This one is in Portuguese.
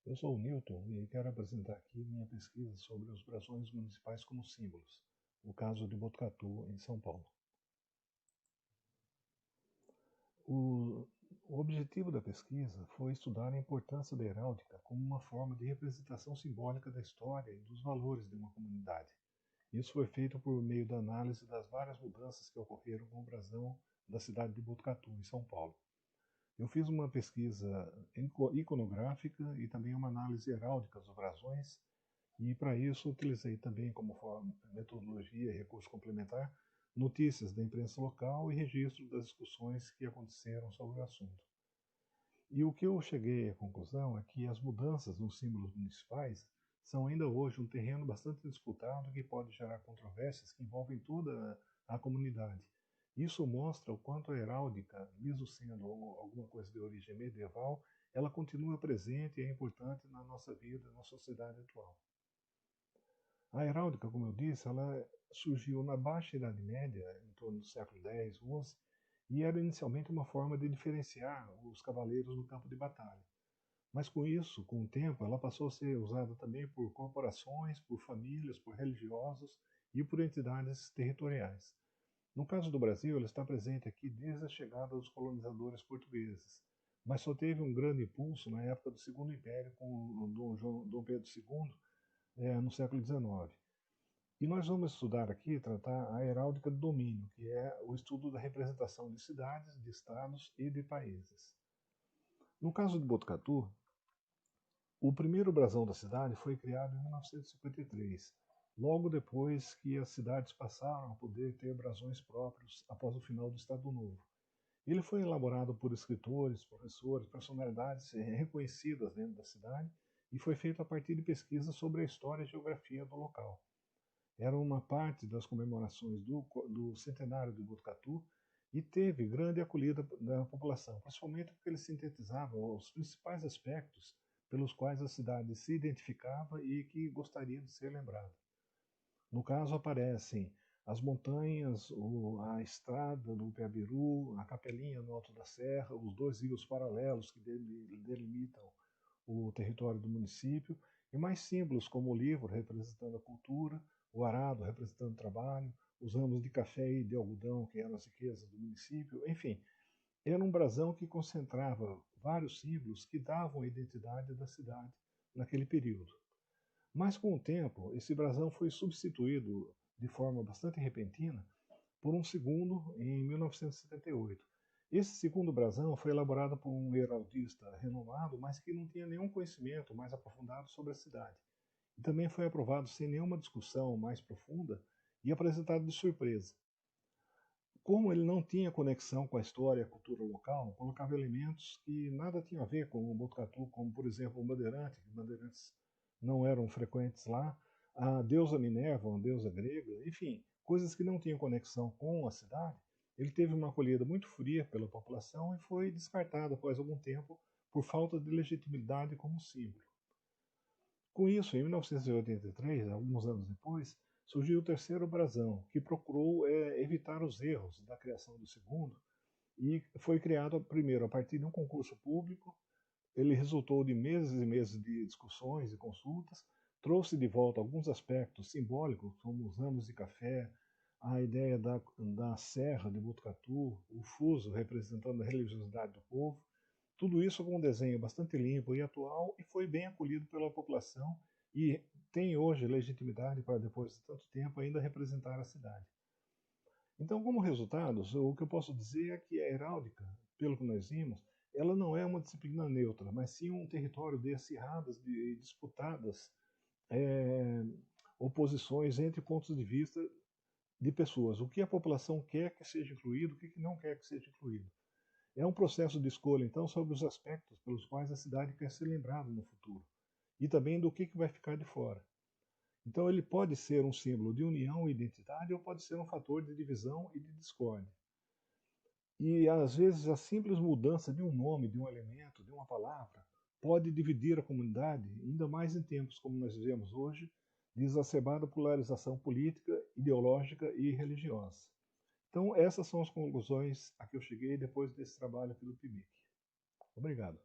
Eu sou o Newton e quero apresentar aqui minha pesquisa sobre os brasões municipais como símbolos, o caso de Botucatu, em São Paulo. O objetivo da pesquisa foi estudar a importância da heráldica como uma forma de representação simbólica da história e dos valores de uma comunidade. Isso foi feito por meio da análise das várias mudanças que ocorreram com o brasão da cidade de Botucatu, em São Paulo. Eu fiz uma pesquisa iconográfica e também uma análise heráldica dos brasões, e para isso utilizei também como metodologia e recurso complementar notícias da imprensa local e registro das discussões que aconteceram sobre o assunto. E o que eu cheguei à conclusão é que as mudanças nos símbolos municipais são ainda hoje um terreno bastante disputado que pode gerar controvérsias que envolvem toda a comunidade. Isso mostra o quanto a heráldica, mesmo sendo alguma coisa de origem medieval, ela continua presente e é importante na nossa vida, na sociedade atual. A heráldica, como eu disse, ela surgiu na Baixa Idade Média, em torno do século X, XI, e era inicialmente uma forma de diferenciar os cavaleiros no campo de batalha. Mas com isso, com o tempo, ela passou a ser usada também por corporações, por famílias, por religiosos e por entidades territoriais. No caso do Brasil, ela está presente aqui desde a chegada dos colonizadores portugueses, mas só teve um grande impulso na época do Segundo Império com Dom Pedro II, no século XIX. E nós vamos estudar aqui, tratar a heráldica do domínio, que é o estudo da representação de cidades, de estados e de países. No caso de Botucatu, o primeiro brasão da cidade foi criado em 1953, logo depois que as cidades passaram a poder ter brasões próprios após o final do Estado Novo. Ele foi elaborado por escritores, professores, personalidades reconhecidas dentro da cidade e foi feito a partir de pesquisas sobre a história e geografia do local. Era uma parte das comemorações do centenário de Botucatu e teve grande acolhida da população, principalmente porque ele sintetizava os principais aspectos pelos quais a cidade se identificava e que gostaria de ser lembrada. No caso aparecem as montanhas, a estrada do Piabiru, a capelinha no alto da serra, os dois rios paralelos que delimitam o território do município, e mais símbolos como o livro representando a cultura, o arado representando o trabalho, os ramos de café e de algodão que eram as riquezas do município, enfim, era um brasão que concentrava vários símbolos que davam a identidade da cidade naquele período. Mas com o tempo, esse brasão foi substituído de forma bastante repentina por um segundo em 1978. Esse segundo brasão foi elaborado por um heraldista renomado, mas que não tinha nenhum conhecimento mais aprofundado sobre a cidade. E também foi aprovado sem nenhuma discussão mais profunda e apresentado de surpresa. Como ele não tinha conexão com a história e a cultura local, colocava elementos que nada tinham a ver com o Botucatu, como por exemplo o Bandeirante, que bandeirantes não eram frequentes lá, a deusa Minerva, uma deusa grega, enfim, coisas que não tinham conexão com a cidade. Ele teve uma acolhida muito fria pela população e foi descartado após algum tempo por falta de legitimidade como símbolo. Com isso, em 1983, alguns anos depois, surgiu o terceiro brasão, que procurou evitar os erros da criação do segundo, e foi criado primeiro a partir de um concurso público. Ele resultou de meses e meses de discussões e consultas, trouxe de volta alguns aspectos simbólicos, como os ramos de café, a ideia da serra de Botucatu, o fuso representando a religiosidade do povo, tudo isso com um desenho bastante limpo e atual e foi bem acolhido pela população e tem hoje legitimidade para, depois de tanto tempo, ainda representar a cidade. Então, como resultados, o que eu posso dizer é que a heráldica, pelo que nós vimos, ela não é uma disciplina neutra, mas sim um território de acirradas e disputadas oposições entre pontos de vista de pessoas. O que a população quer que seja incluído, o que não quer que seja incluído. É um processo de escolha, então, sobre os aspectos pelos quais a cidade quer ser lembrada no futuro. E também do que vai ficar de fora. Então, ele pode ser um símbolo de união e identidade ou pode ser um fator de divisão e de discórdia. E, às vezes, a simples mudança de um nome, de um elemento, de uma palavra, pode dividir a comunidade, ainda mais em tempos como nós vivemos hoje, de exacerbada polarização política, ideológica e religiosa. Então, essas são as conclusões a que eu cheguei depois desse trabalho aqui do PIBIC. Obrigado.